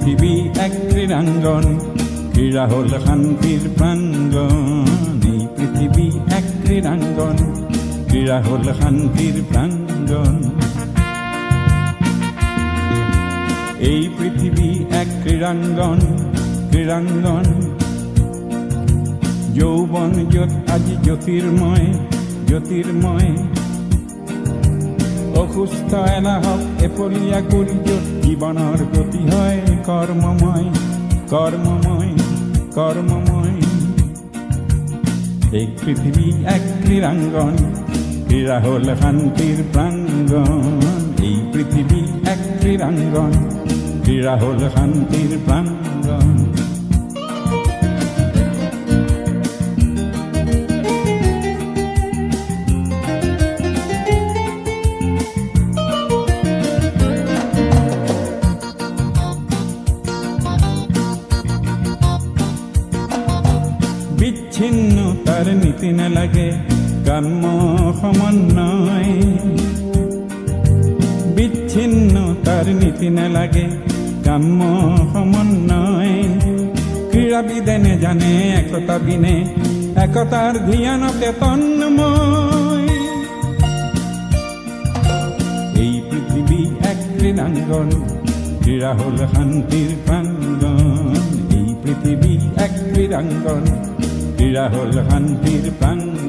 পৃথিবী এক ক্রীড়াঙ্গন, ক্রীড়া হল শান্তির প্রাঙ্গণ। এই পৃথিবী এক ক্রীড়াঙ্গন, ক্রীড়া হল শান্তির প্রাঙ্গণ। এই পৃথিবী এক ক্রীড়াঙ্গন, ক্রীড়াঙ্গন। যৌবন আজি জ্যোতির্ময়, জ্যোতির্ময়। অসুস্থ এলাহক এফলীয়া কৰি য'ত জীৱনৰ গতি হয় কৰ্মময়, কৰ্মময়, কৰ্মময়। এই পৃথিবী এক ক্রীড়াঙ্গন, ক্রীড়া হল শান্তির প্রাঙ্গণ। এই পৃথিবী এক ক্রীড়াঙ্গন, ক্রীড়া হল শান্তির প্রাঙ্গণ। বিচ্ছিন্ন তার নীতি না লাগে কাম্য সমন্বয়, বিচ্ছিন্ন তার নীতি না লাগে কাম্য সমন্বয়। ক্রীড়াবিদে নে জানে একতা বিনে, একতার ধ্যানতে তন্ময়। এই পৃথিবী এক ক্রীড়াঙ্গন, ক্রীড়া হল শান্তির প্রাঙ্গণ। এই পৃথিবী এক ক্রীড়াঙ্গন, ক্রীড়া হল শান্তির প্রাঙ্গণ।